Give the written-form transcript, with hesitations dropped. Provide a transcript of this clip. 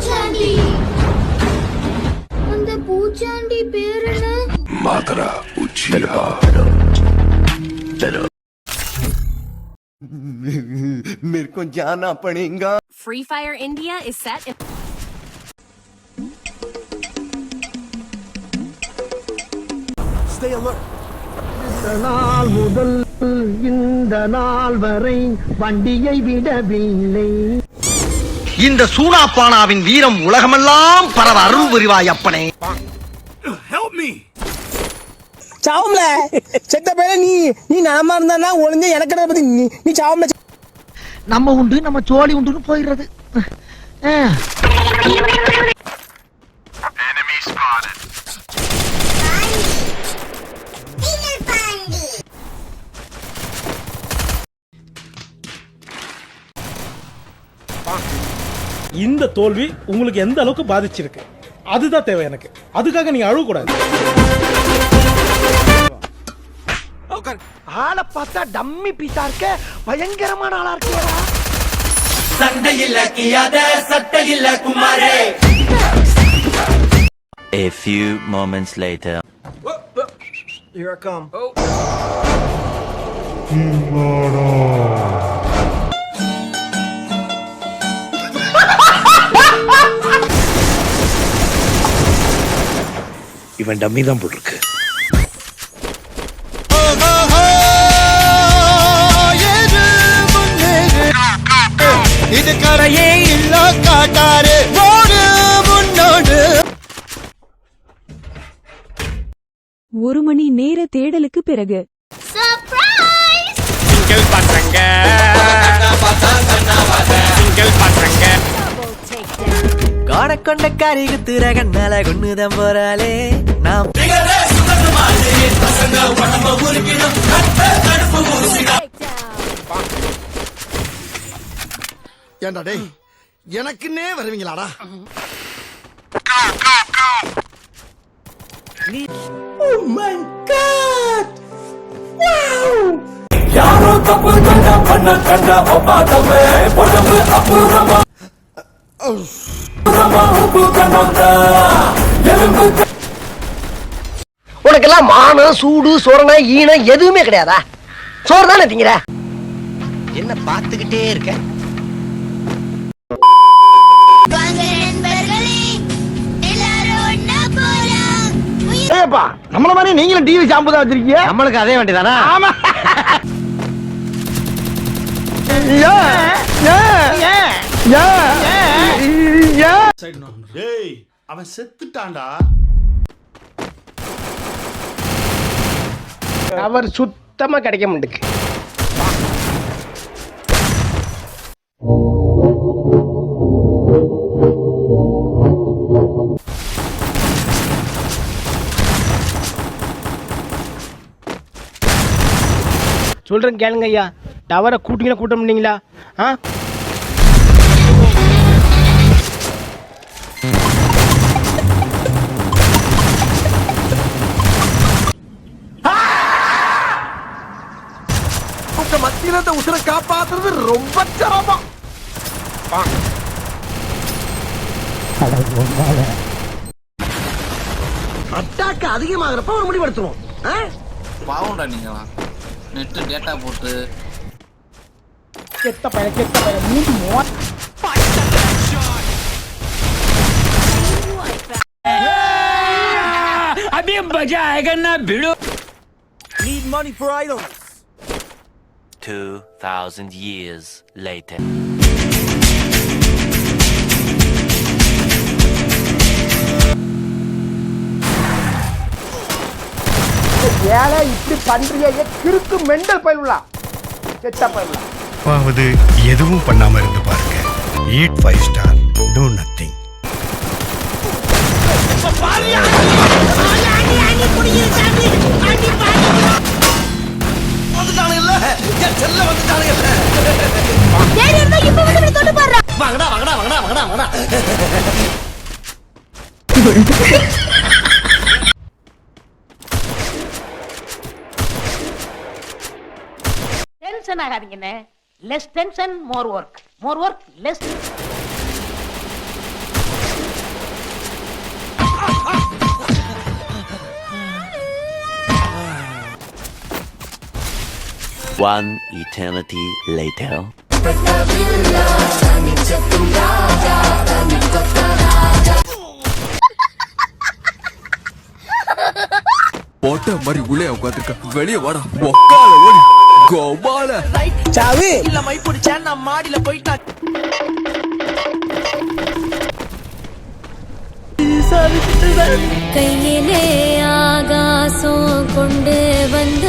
பூச்சாண்டி. அந்த பூச்சாண்டி பேர் என்ன? மாதரா உச்சியா. मेरे को जाना पड़ेगा. Free Fire India is set in Stay alert. நாள் முதல் இந்த நாள் வரை வண்டியை விடவில்லை. இந்த சூனாப்பானாவின் வீரம் உலகமெல்லாம் பரவ அருள் புரிவாய் அப்பனே. Help me. சாவும்ல செத்த பேர நீ நாம இருந்தா ஒளிஞ்ச எனக்கு பத்தி நீ சாவும்ல. நம்ம உண்டு நம்ம சோழி உண்டுன்னு போயிடுறது. Enemy spotted. இந்த தோல்வி உங்களுக்கு எந்த அளவுக்கு பாதிச்சிருக்கு அதுதான் தேவை எனக்கு. அதுக்காக நீங்க அழுவ கூடாது. ஆளை பார்த்தா டம்மி பீஸா இருக்க, பயங்கரமான ஆளா இருக்கேடா. சண்டையில கியாத சட்டையில குமாரே. A few moments later. Here I come. இவன் டம்மி தான் போட்டிருக்கு. இது கரையே இல்ல காட்டாரு ஓடு முன்னோடு. ஒரு மணி நேர தேடலுக்கு பிறகு சர்ப்ரைஸ்! சிங்கிள் பசங்க. சிங்கிள் பசங்க. காணக்கொண்ட காரிக்கு திரகண்ணால கொண்டுதான் போறாளே நாம். ஏண்டா டேய் எனக்குன்னே வருவீங்களாடா? Oh my God! Wow! யாரோ தப்பு கண்ட பண்ண கண்ட ஒப்பாதமே பொடம்பு அப்புறமா உனக்கெல்லாம் மானம் சூடு சோரணை ஈனம் எதுவுமே கிடையாதா? சோறு தானே திங்கிற? என்ன பார்த்துக்கிட்டே இருக்க? வாங்க நண்பர்களே, எல்லாரும் ஒண்ணா போலாம். ஏப்பா நம்மள மாதிரி நீங்களும் டிவி ஷாம்பு தான் வச்சிருக்கீங்க. நம்மளுக்கு அதே வேண்டியதானா? ஆமா. டேய் அவன் செத்துட்டான்டா. அவர் சுத்தமா கிடைக்க மாட்டேங்குது. சொல்றேன் கேளுங்க ஐயா, டவரை கூட்டிங்களா கூட்ட முடியுங்களா? மத்தியில இந்த உசுரை காப்பாத்துறது ரொம்ப சிரமம். அட்டாக்கு அதிகமாகிறப்ப ஒரு முடிவெடுத்துருவோம். பாவம்டா நீங்களா நெட் டேட்டா போட்டு கெட்ட பையன் மூஞ்சி மோ. अभी मजा आएगा ना भिड़ो. Need money for items. 2000 years later. ஏழை இப்படி பண்றியே கிறுக்கு மெண்டல் பயிலுலா கெட்ட பயிலுலா. எதுவும் பண்ணாம இருந்து பாருங்க. Eat 5 star, do nothing. வாங்கடா வாங்கடா வாங்கடா வாங்கடா வாங்கடா. டென்ஷன் ஆகாதீங்கண்ணே. Less tension more work, more work less. One eternity later. போட்ட மாதிரி உள்ளே உட்காந்துருக்க வெளியே வாடா ஒக்கால ஓடி கோபால சாவு இல்ல மை பிடிச்சா நான் மாடியில போயிட்டா கையிலே ஆகாசம் கொண்டு வந்த